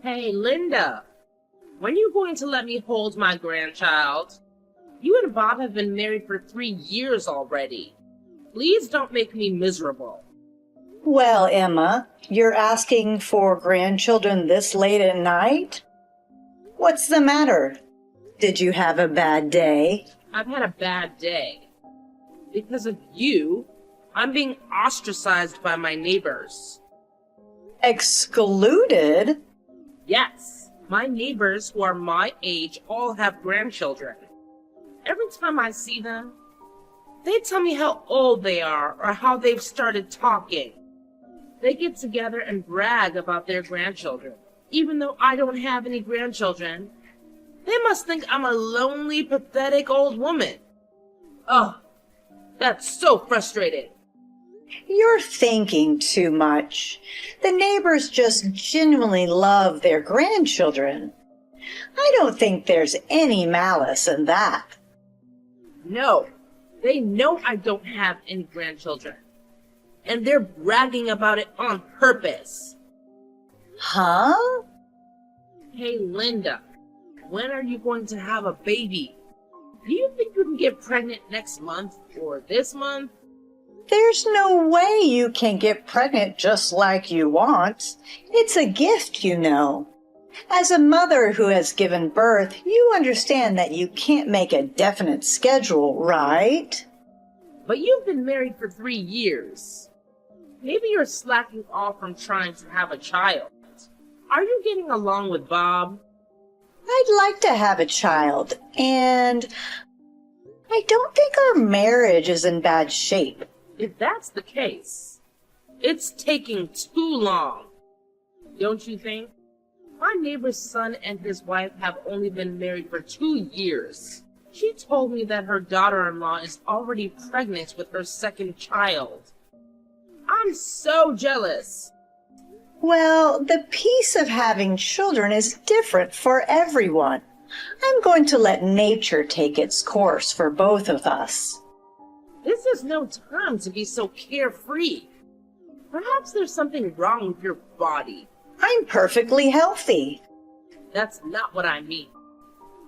Hey, Linda, when are you going to let me hold my grandchild? You and Bob have been married for 3 years already. Please don't make me miserable. Well, Emma, you're asking for grandchildren this late at night? What's the matter? Did you have a bad day? I've had a bad day. Because of you, I'm being ostracized by my neighbors. Excluded? Yes, my neighbors who are my age all have grandchildren. Every time I see them, they tell me how old they are or how they've started talking. They get together and brag about their grandchildren. Even though I don't have any grandchildren, they must think I'm a lonely, pathetic old woman. Oh, that's so frustrating. You're thinking too much. The neighbors just genuinely love their grandchildren. I don't think there's any malice in that. No, they know I don't have any grandchildren. And they're bragging about it on purpose. Huh? Hey, Linda, when are you going to have a baby? Do you think you can get pregnant next month or this month? There's no way you can get pregnant just like you want. It's a gift, you know. As a mother who has given birth, you understand that you can't make a definite schedule, right? But you've been married for 3 years. Maybe you're slacking off from trying to have a child. Are you getting along with Bob? I'd like to have a child, and I don't think our marriage is in bad shape. If that's the case, it's taking too long. Don't you think? My neighbor's son and his wife have only been married for 2 years. She told me that her daughter-in-law is already pregnant with her second child. I'm so jealous. Well, the piece of having children is different for everyone. I'm going to let nature take its course for both of us. This is no time to be so carefree. Perhaps there's something wrong with your body. I'm perfectly healthy. That's not what I mean.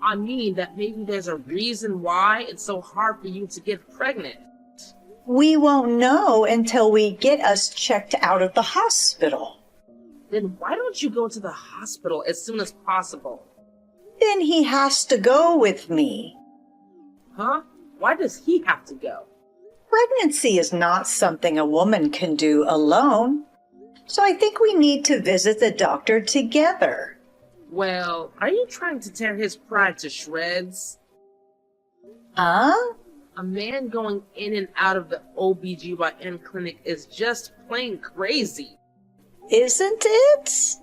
I mean that maybe there's a reason why it's so hard for you to get pregnant. We won't know until we get us checked out of the hospital. Then why don't you go to the hospital as soon as possible? Then he has to go with me. Huh? Why does he have to go? Pregnancy is not something a woman can do alone. So I think we need to visit the doctor together. Well, are you trying to tear his pride to shreds? Huh? A man going in and out of the OBGYN clinic is just plain crazy. Isn't it?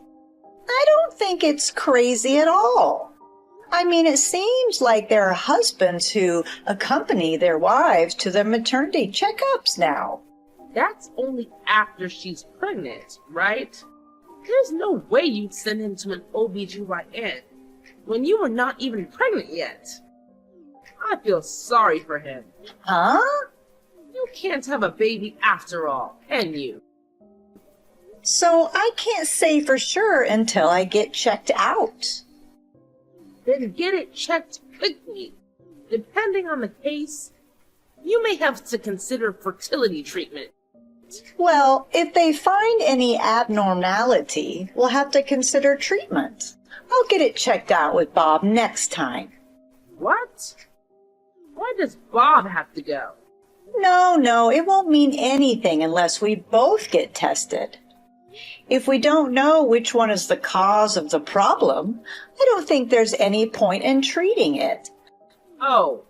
I don't think it's crazy at all. I mean, it seems like there are husbands who accompany their wives to their maternity checkups now. That's only after she's pregnant, right? There's no way you'd send him to an OBGYN when you were not even pregnant yet. I feel sorry for him. Huh? You can't have a baby after all, can you? So I can't say for sure until I get checked out. Then get it checked quickly. Depending on the case, you may have to consider fertility treatment. Well, if they find any abnormality, we'll have to consider treatment. I'll get it checked out with Bob next time. What? Why does Bob have to go? No, it won't mean anything unless we both get tested. If we don't know which one is the cause of the problem, I don't think there's any point in treating it. Oh,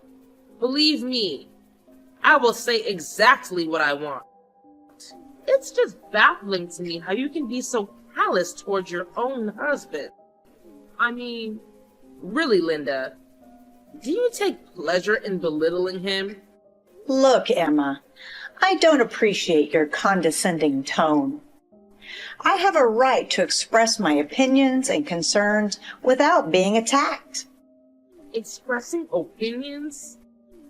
believe me, I will say exactly what I want. It's just baffling to me how you can be so callous towards your own husband. I mean, really, Linda, do you take pleasure in belittling him? Look, Emma, I don't appreciate your condescending tone. I have a right to express my opinions and concerns without being attacked. Expressing opinions?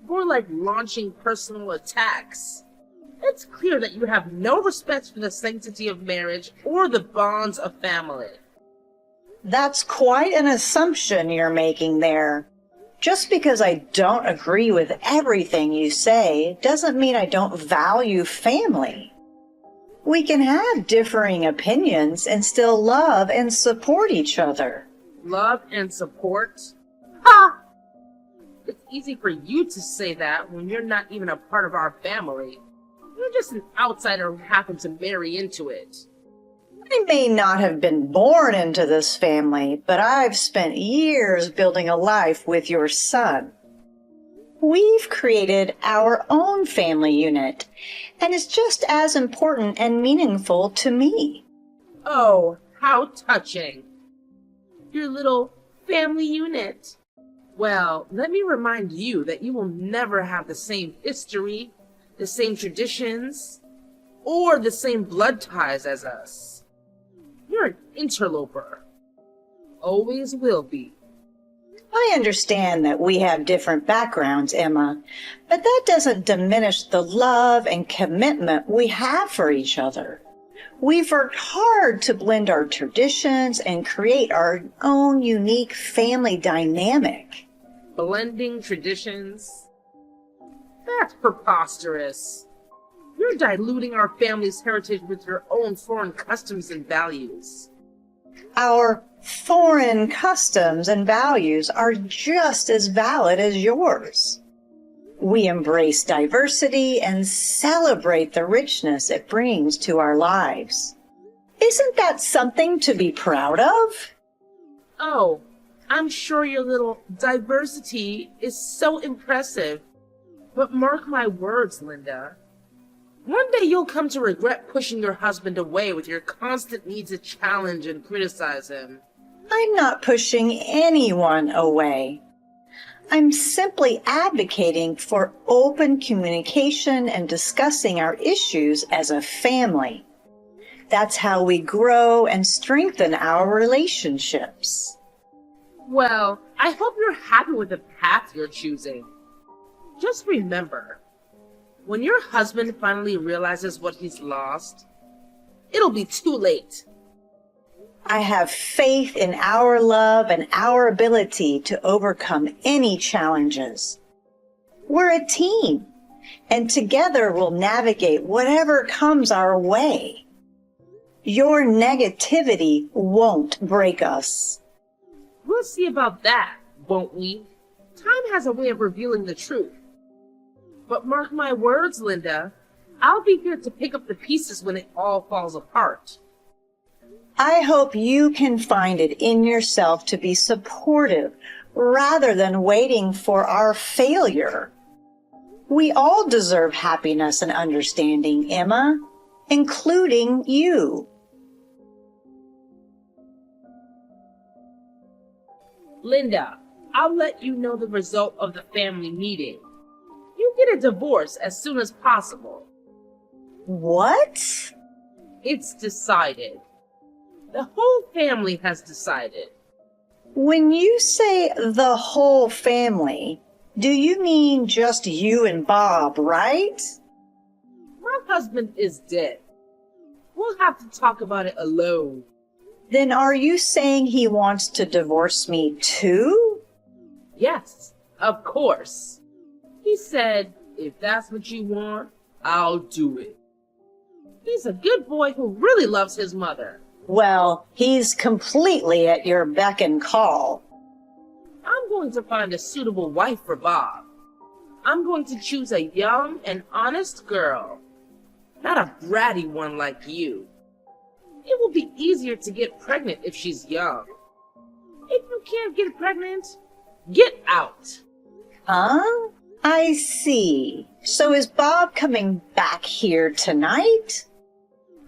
More like launching personal attacks. It's clear that you have no respect for the sanctity of marriage or the bonds of family. That's quite an assumption you're making there. Just because I don't agree with everything you say doesn't mean I don't value family. We can have differing opinions and still love and support each other. Love and support? Ha! It's easy for you to say that when you're not even a part of our family. You're just an outsider who happened to marry into it. I may not have been born into this family, but I've spent years building a life with your son. We've created our own family unit, and it's just as important and meaningful to me. Oh, how touching. Your little family unit. Well, let me remind you that you will never have the same history, the same traditions, or the same blood ties as us. You're an interloper. Always will be. I understand that we have different backgrounds, Emma, but that doesn't diminish the love and commitment we have for each other. We've worked hard to blend our traditions and create our own unique family dynamic. Blending traditions? That's preposterous. You're diluting our family's heritage with your own foreign customs and values. Our foreign customs and values are just as valid as yours. We embrace diversity and celebrate the richness it brings to our lives. Isn't that something to be proud of? Oh, I'm sure your little diversity is so impressive. But mark my words, Linda. One day you'll come to regret pushing your husband away with your constant need to challenge and criticize him. I'm not pushing anyone away. I'm simply advocating for open communication and discussing our issues as a family. That's how we grow and strengthen our relationships. Well, I hope you're happy with the path you're choosing. Just remember, when your husband finally realizes what he's lost, it'll be too late. I have faith in our love and our ability to overcome any challenges. We're a team, and together we'll navigate whatever comes our way. Your negativity won't break us. We'll see about that, won't we? Time has a way of revealing the truth. But mark my words, Linda, I'll be here to pick up the pieces when it all falls apart. I hope you can find it in yourself to be supportive rather than waiting for our failure. We all deserve happiness and understanding, Emma, including you. Linda, I'll let you know the result of the family meeting. You get a divorce as soon as possible. What? It's decided. The whole family has decided. When you say the whole family, do you mean just you and Bob, right? My husband is dead. We'll have to talk about it alone. Then are you saying he wants to divorce me too? Yes, of course. He said, if that's what you want, I'll do it. He's a good boy who really loves his mother. Well, he's completely at your beck and call. I'm going to find a suitable wife for Bob. I'm going to choose a young and honest girl, not a bratty one like you. It will be easier to get pregnant if she's young. If you can't get pregnant, get out. Huh? I see. So is Bob coming back here tonight?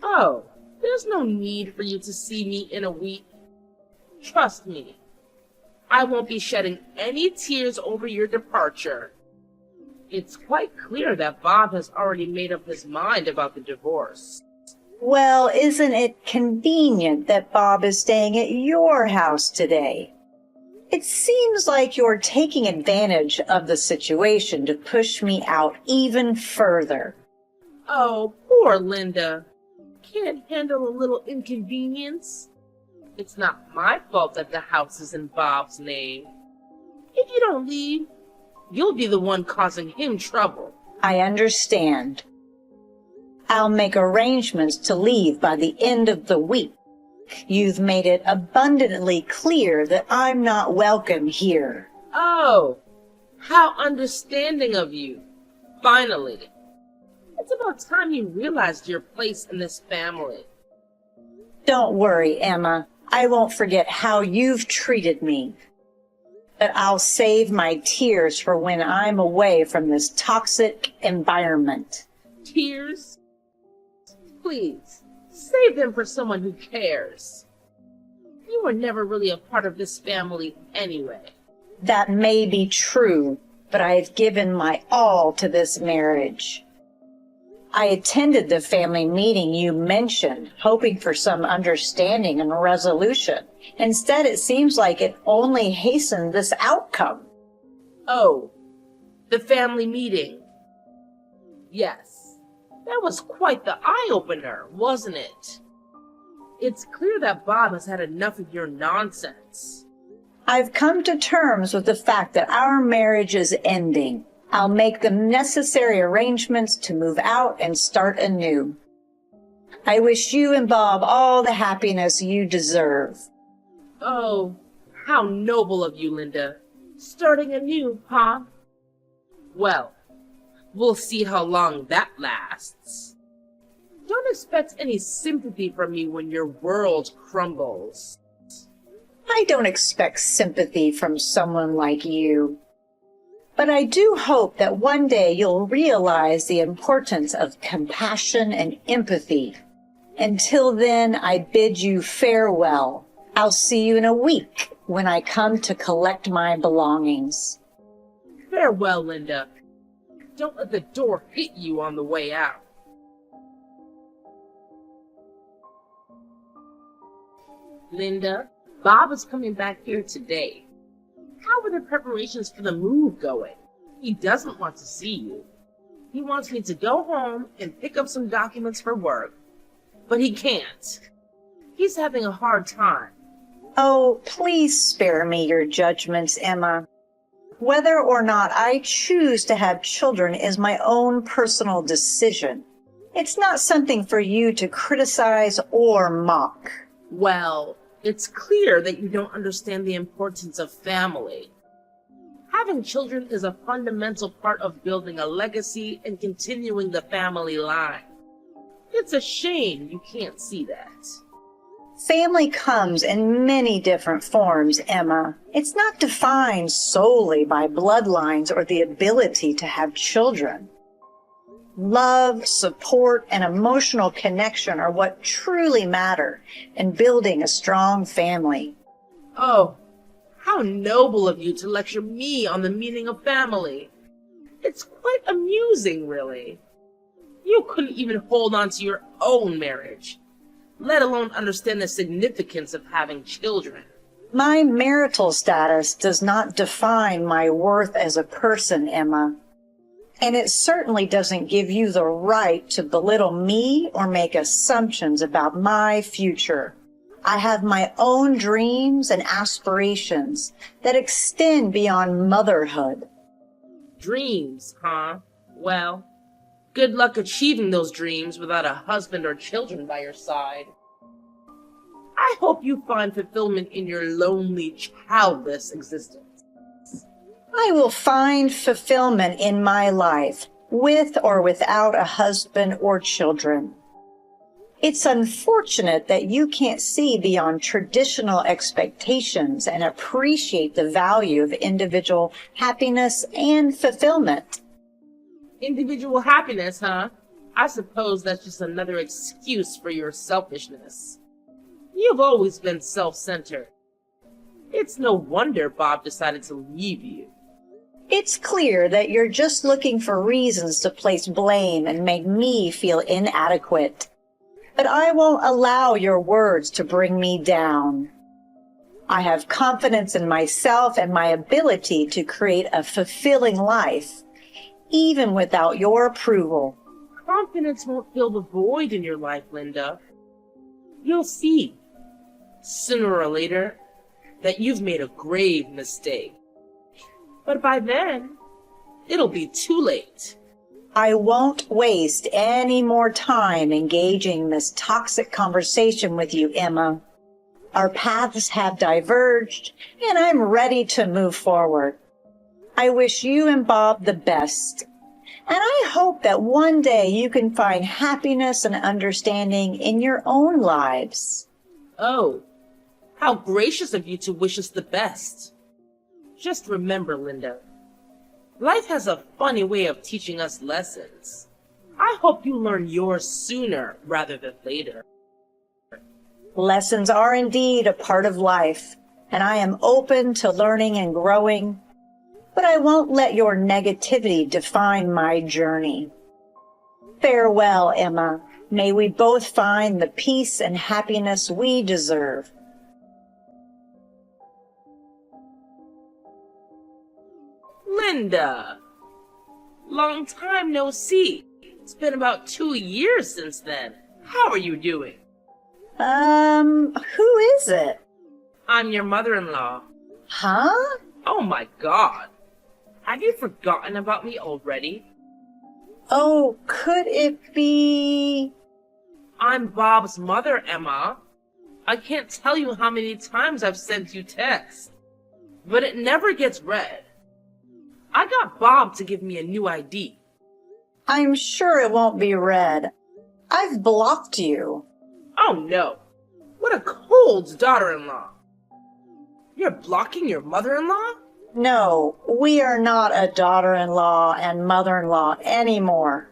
Oh, there's no need for you to see me in a week. Trust me, I won't be shedding any tears over your departure. It's quite clear that Bob has already made up his mind about the divorce. Well, isn't it convenient that Bob is staying at your house today? It seems like you're taking advantage of the situation to push me out even further. Oh, poor Linda. Can't handle a little inconvenience. It's not my fault that the house is in Bob's name. If you don't leave, you'll be the one causing him trouble. I understand. I'll make arrangements to leave by the end of the week. You've made it abundantly clear that I'm not welcome here. Oh, how understanding of you. Finally. It's about time you realized your place in this family. Don't worry, Emma. I won't forget how you've treated me. But I'll save my tears for when I'm away from this toxic environment. Tears? Please, save them for someone who cares. You were never really a part of this family anyway. That may be true, but I've given my all to this marriage. I attended the family meeting you mentioned, hoping for some understanding and resolution. Instead, it seems like it only hastened this outcome. Oh, the family meeting. Yes, that was quite the eye-opener, wasn't it? It's clear that Bob has had enough of your nonsense. I've come to terms with the fact that our marriage is ending. I'll make the necessary arrangements to move out and start anew. I wish you and Bob all the happiness you deserve. Oh, how noble of you, Linda. Starting anew, huh? Well, we'll see how long that lasts. Don't expect any sympathy from me when your world crumbles. I don't expect sympathy from someone like you. But I do hope that one day you'll realize the importance of compassion and empathy. Until then, I bid you farewell. I'll see you in a week when I come to collect my belongings. Farewell, Linda. Don't let the door hit you on the way out. Linda, Bob is coming back here today. How are the preparations for the move going? He doesn't want to see you. He wants me to go home and pick up some documents for work, but he can't. He's having a hard time. Oh, please spare me your judgments, Emma. Whether or not I choose to have children is my own personal decision. It's not something for you to criticize or mock. Well, it's clear that you don't understand the importance of family. Having children is a fundamental part of building a legacy and continuing the family line. It's a shame you can't see that. Family comes in many different forms, Emma. It's not defined solely by bloodlines or the ability to have children. Love, support, and emotional connection are what truly matter in building a strong family. Oh, how noble of you to lecture me on the meaning of family. It's quite amusing, really. You couldn't even hold on to your own marriage, let alone understand the significance of having children. My marital status does not define my worth as a person, Emma. And it certainly doesn't give you the right to belittle me or make assumptions about my future. I have my own dreams and aspirations that extend beyond motherhood. Dreams, huh? Well, good luck achieving those dreams without a husband or children by your side. I hope you find fulfillment in your lonely, childless existence. I will find fulfillment in my life, with or without a husband or children. It's unfortunate that you can't see beyond traditional expectations and appreciate the value of individual happiness and fulfillment. Individual happiness, huh? I suppose that's just another excuse for your selfishness. You've always been self-centered. It's no wonder Bob decided to leave you. It's clear that you're just looking for reasons to place blame and make me feel inadequate. But I won't allow your words to bring me down. I have confidence in myself and my ability to create a fulfilling life, even without your approval. Confidence won't fill the void in your life, Linda. You'll see. sooner or later, that you've made a grave mistake. But by then, it'll be too late. I won't waste any more time engaging in this toxic conversation with you, Emma. Our paths have diverged, and I'm ready to move forward. I wish you and Bob the best, and I hope that one day you can find happiness and understanding in your own lives. Oh, how gracious of you to wish us the best. Just remember, Linda, life has a funny way of teaching us lessons. I hope you learn yours sooner rather than later. Lessons are indeed a part of life, and I am open to learning and growing, but I won't let your negativity define my journey. Farewell, Emma. May we both find the peace and happiness we deserve. Linda! Long time no see. It's been about 2 years since then. How are you doing? Who is it? I'm your mother-in-law. Huh? Oh my God. Have you forgotten about me already? Oh, could it be... I'm Bob's mother, Emma. I can't tell you how many times I've sent you texts, but it never gets read. I got Bob to give me a new ID. I'm sure it won't be read. I've blocked you. Oh no. What a cold daughter-in-law. You're blocking your mother-in-law? No, we are not a daughter-in-law and mother-in-law anymore.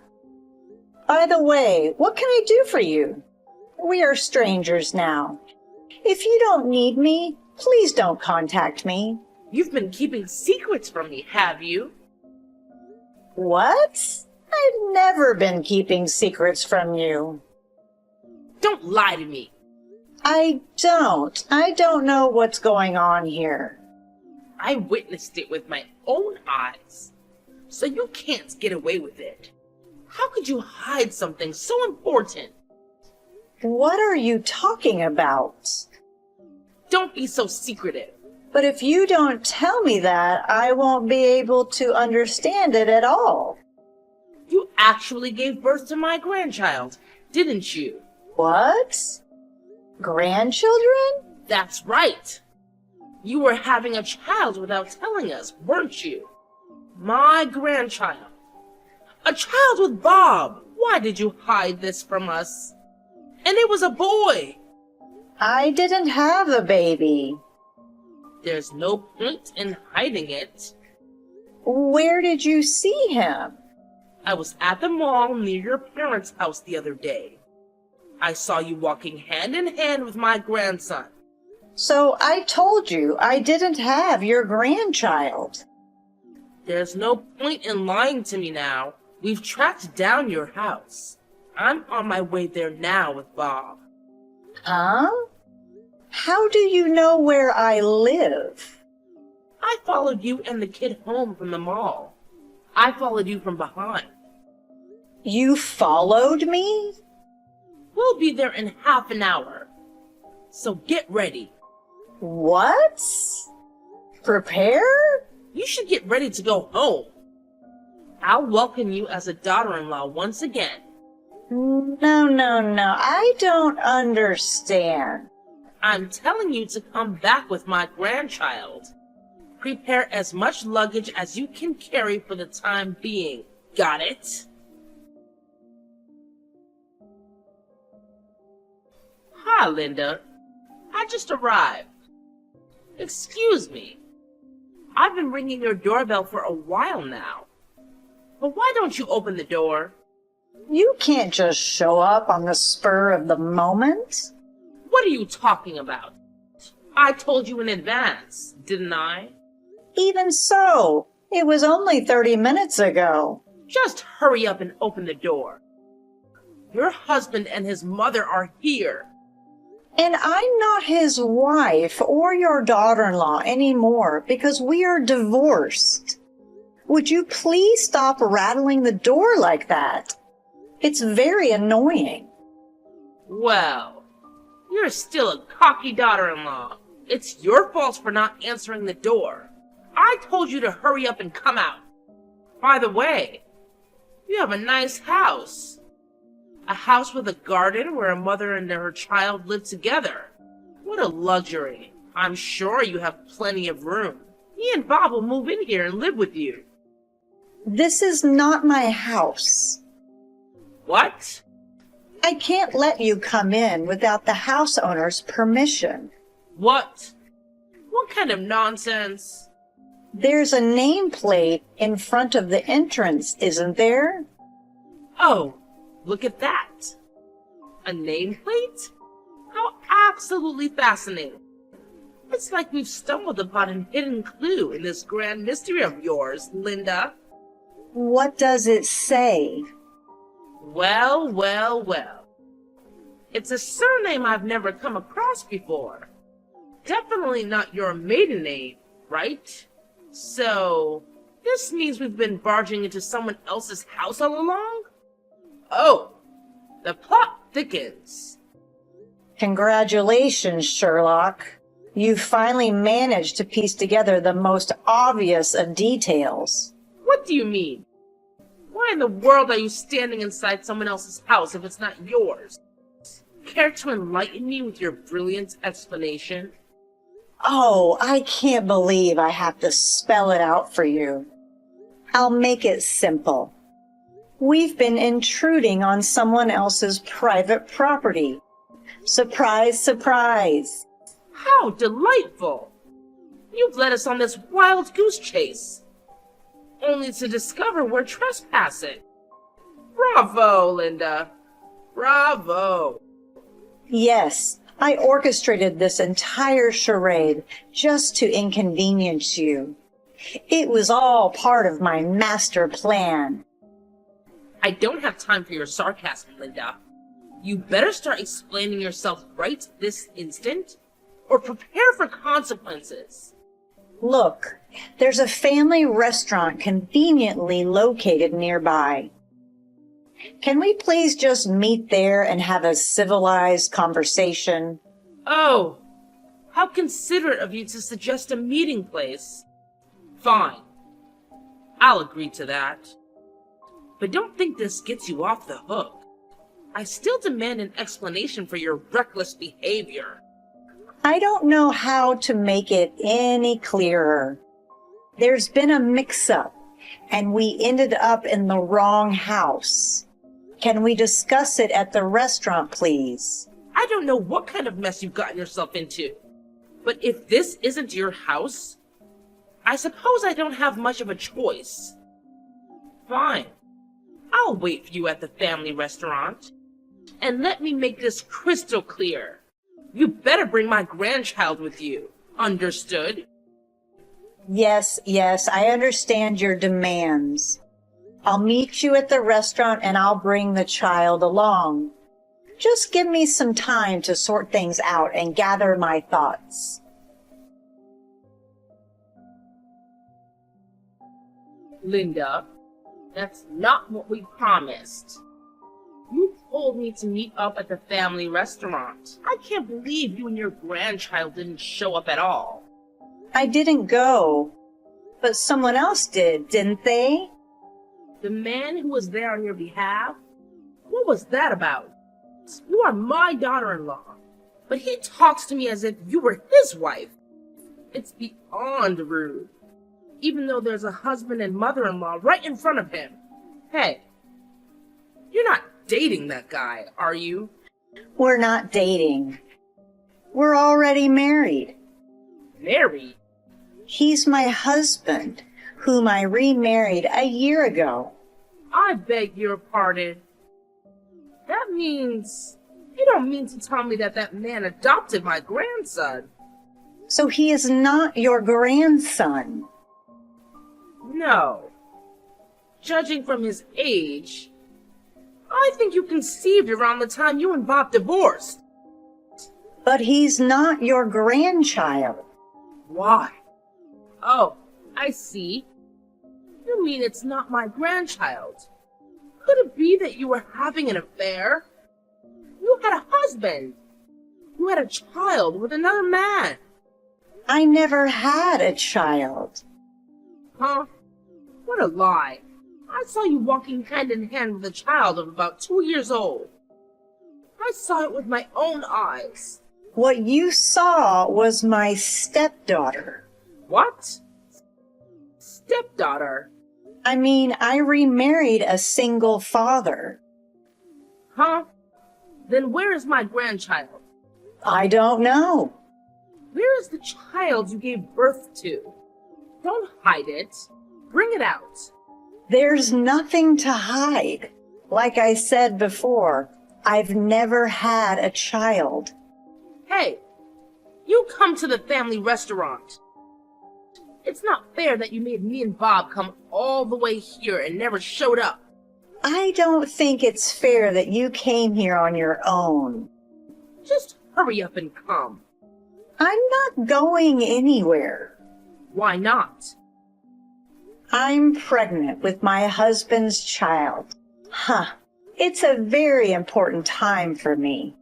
By the way, what can I do for you? We are strangers now. If you don't need me, please don't contact me. You've been keeping secrets from me, have you? What? I've never been keeping secrets from you. Don't lie to me. I don't know what's going on here. I witnessed it with my own eyes, so you can't get away with it. How could you hide something so important? What are you talking about? Don't be so secretive. But if you don't tell me that, I won't be able to understand it at all. You actually gave birth to my grandchild, didn't you? What? Grandchildren? That's right. You were having a child without telling us, weren't you? My grandchild. A child with Bob. Why did you hide this from us? And it was a boy. I didn't have a baby. There's no point in hiding it. Where did you see him? I was at the mall near your parents' house the other day. I saw you walking hand in hand with my grandson. So I told you I didn't have your grandchild. There's no point in lying to me now. We've tracked down your house. I'm on my way there now with Bob. Huh? How do you know where I live? I followed you and the kid home from the mall. I followed you from behind. You followed me? We'll be there in half an hour. So get ready. What? Prepare? You should get ready to go home. I'll welcome you as a daughter-in-law once again. No. I don't understand. I'm telling you to come back with my grandchild. Prepare as much luggage as you can carry for the time being. Got it? Hi, Linda. I just arrived. Excuse me. I've been ringing your doorbell for a while now. But why don't you open the door? You can't just show up on the spur of the moment. What are you talking about? I told you in advance, didn't I? Even so, it was only 30 minutes ago. Just hurry up and open the door. Your husband and his mother are here. And I'm not his wife or your daughter-in-law anymore because we are divorced. Would you please stop rattling the door like that? It's very annoying. Well, You're still a cocky daughter-in-law. It's your fault for not answering the door. I told you to hurry up and come out. By the way, you have a nice house. A house with a garden where a mother and her child live together. What a luxury. I'm sure you have plenty of room. Me and Bob will move in here and live with you. This is not my house. What? I can't let you come in without the house owner's permission. What? What kind of nonsense? There's a nameplate in front of the entrance, isn't there? Oh, look at that. A nameplate? How absolutely fascinating. It's like we've stumbled upon a hidden clue in this grand mystery of yours, Linda. What does it say? Well, well, well. It's a surname I've never come across before. Definitely not your maiden name, right? So, this means we've been barging into someone else's house all along? Oh, the plot thickens. Congratulations, Sherlock. You finally managed to piece together the most obvious of details. What do you mean? Why in the world are you standing inside someone else's house if it's not yours? Care to enlighten me with your brilliant explanation? Oh, I can't believe I have to spell it out for you. I'll make it simple. We've been intruding on someone else's private property. Surprise, surprise. How delightful! You've led us on this wild goose chase, only to discover we're trespassing. Bravo, Linda. Bravo. Yes, I orchestrated this entire charade just to inconvenience you. It was all part of my master plan. I don't have time for your sarcasm, Linda. You better start explaining yourself right this instant, or prepare for consequences. Look, there's a family restaurant conveniently located nearby. Can we please just meet there and have a civilized conversation? Oh, how considerate of you to suggest a meeting place. Fine. I'll agree to that. But don't think this gets you off the hook. I still demand an explanation for your reckless behavior. I don't know how to make it any clearer. There's been a mix-up, and we ended up in the wrong house. Can we discuss it at the restaurant, please? I don't know what kind of mess you've gotten yourself into, but if this isn't your house, I suppose I don't have much of a choice. Fine. I'll wait for you at the family restaurant. And let me make this crystal clear. You better bring my grandchild with you. Understood? Yes, I understand your demands. I'll meet you at the restaurant and I'll bring the child along. Just give me some time to sort things out and gather my thoughts. Linda, that's not what we promised. You told me to meet up at the family restaurant. I can't believe you and your grandchild didn't show up at all. I didn't go, but someone else did, didn't they? The man who was there on your behalf? What was that about? You are my daughter-in-law, but he talks to me as if you were his wife. It's beyond rude, even though there's a husband and mother-in-law right in front of him. Hey, you're not dating that guy, are you? We're not dating. We're already married. Married? He's my husband, whom I remarried a year ago. I beg your pardon. That means you don't mean to tell me that that man adopted my grandson. So he is not your grandson. No. Judging from his age, I think you conceived around the time you and Bob divorced. But he's not your grandchild. Why? Oh, I see. You mean it's not my grandchild? Could it be that you were having an affair? You had a husband. You you had a child with another man. I never had a child. Huh? What a lie. I saw you walking hand in hand with a child of about 2 years old. I saw it with my own eyes. What you saw was my stepdaughter. What? Stepdaughter? I mean, I remarried a single father. Huh? Then where is my grandchild? I don't know. Where is the child you gave birth to? Don't hide it. Bring it out. There's nothing to hide. Like I said before, I've never had a child. Hey, you come to the family restaurant. It's not fair that you made me and Bob come all the way here and never showed up. I don't think it's fair that you came here on your own. Just hurry up and come. I'm not going anywhere. Why not? I'm pregnant with my husband's child. Huh. It's a very important time for me.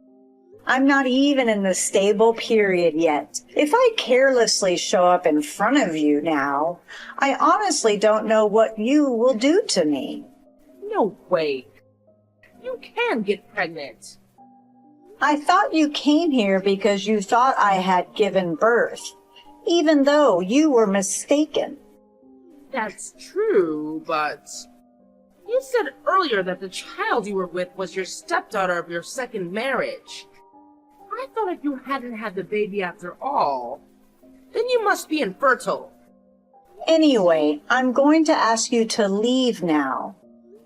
I'm not even in the stable period yet. If I carelessly show up in front of you now, I honestly don't know what you will do to me. No way. You can get pregnant. I thought you came here because you thought I had given birth, even though you were mistaken. That's true, but you said earlier that the child you were with was your stepdaughter of your second marriage. I thought if you hadn't had the baby after all, then you must be infertile. Anyway, I'm going to ask you to leave now.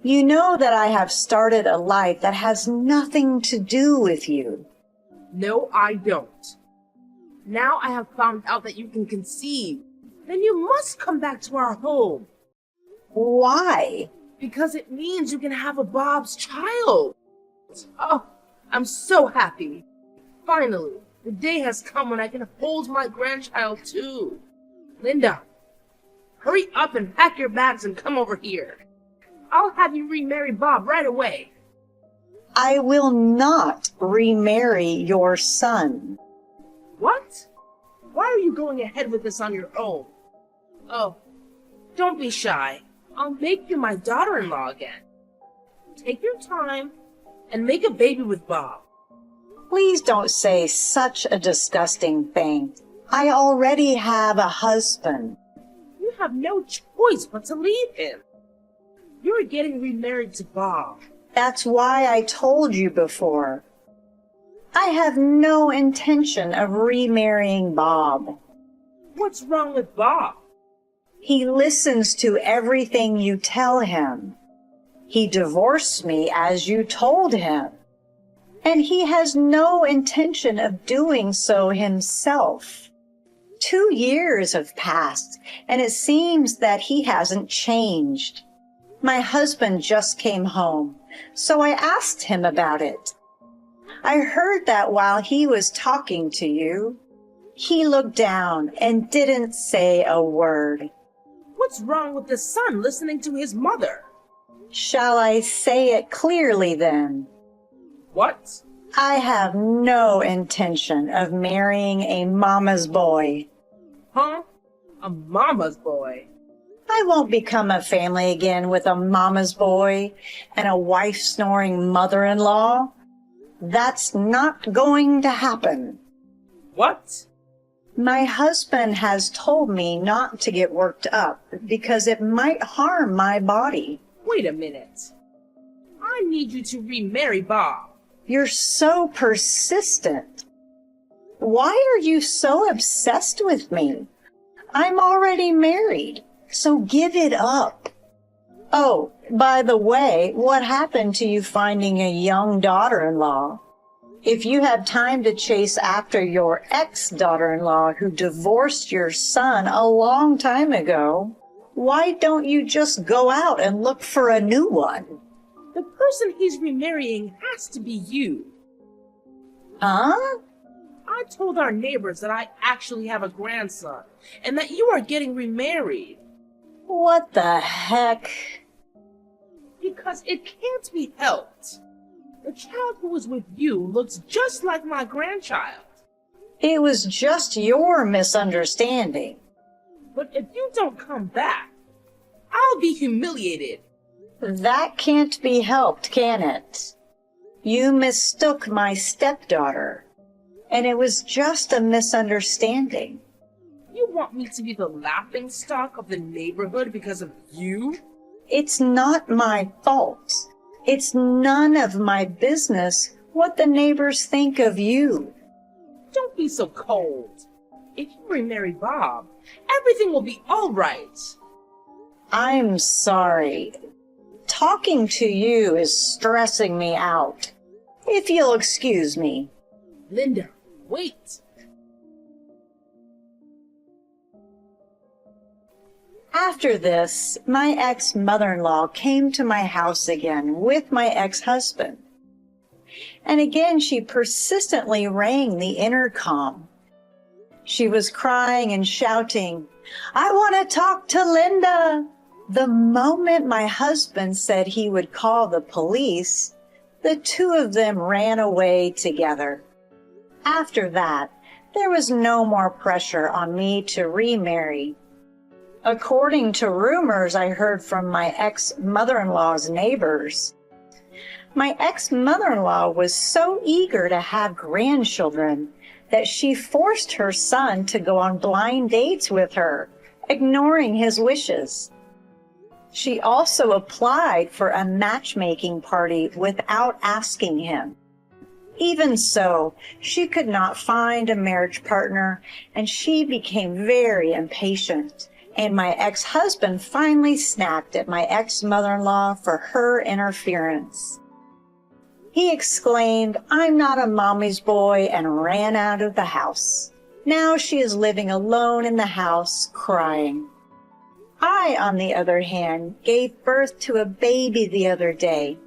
You know that I have started a life that has nothing to do with you. No, I don't. Now I have found out that you can conceive. Then you must come back to our home. Why? Because it means you can have a Bob's child. Oh, I'm so happy. Finally, the day has come when I can hold my grandchild too. Linda, hurry up and pack your bags and come over here. I'll have you remarry Bob right away. I will not remarry your son. What? Why are you going ahead with this on your own? Oh, don't be shy. I'll make you my daughter-in-law again. Take your time and make a baby with Bob. Please don't say such a disgusting thing. I already have a husband. You have no choice but to leave him. You're getting remarried to Bob. That's why I told you before. I have no intention of remarrying Bob. What's wrong with Bob? He listens to everything you tell him. He divorced me as you told him. And he has no intention of doing so himself. 2 years have passed, and it seems that he hasn't changed. My husband just came home, so I asked him about it. I heard that while he was talking to you, he looked down and didn't say a word. What's wrong with the son listening to his mother? Shall I say it clearly then? What? I have no intention of marrying a mama's boy. Huh? A mama's boy? I won't become a family again with a mama's boy and a wife-snoring mother-in-law. That's not going to happen. What? My husband has told me not to get worked up because it might harm my body. Wait a minute. I need you to remarry Bob. You're so persistent. Why are you so obsessed with me? I'm already married. So give it up. Oh, by the way, what happened to you finding a young daughter-in-law? If you had time to chase after your ex-daughter-in-law who divorced your son a long time ago, why don't you just go out and look for a new one? The person he's remarrying has to be you. Huh? I told our neighbors that I actually have a grandson and that you are getting remarried. What the heck? Because it can't be helped. The child who was with you looks just like my grandchild. It was just your misunderstanding. But if you don't come back, I'll be humiliated. That can't be helped, can it? You mistook my stepdaughter, and it was just a misunderstanding. You want me to be the laughingstock of the neighborhood because of you? It's not my fault. It's none of my business what the neighbors think of you. Don't be so cold. If you remarry Bob, everything will be all right. I'm sorry. Talking to you is stressing me out. If you'll excuse me. Linda, wait. After this, my ex-mother-in-law came to my house again with my ex-husband. And again, she persistently rang the intercom. She was crying and shouting, "I want to talk to Linda." The moment my husband said he would call the police, the two of them ran away together. After that, there was no more pressure on me to remarry. According to rumors I heard from my ex-mother-in-law's neighbors, my ex-mother-in-law was so eager to have grandchildren that she forced her son to go on blind dates with her, ignoring his wishes. She also applied for a matchmaking party without asking him. Even so, she could not find a marriage partner, and she became very impatient. And my ex-husband finally snapped at my ex-mother-in-law for her interference. He exclaimed, "I'm not a mommy's boy," and ran out of the house. Now she is living alone in the house, crying. I, on the other hand, gave birth to a baby the other day.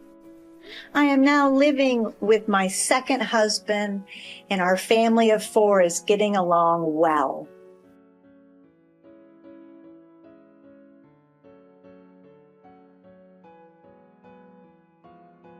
I am now living with my second husband, and our family of 4 is getting along well.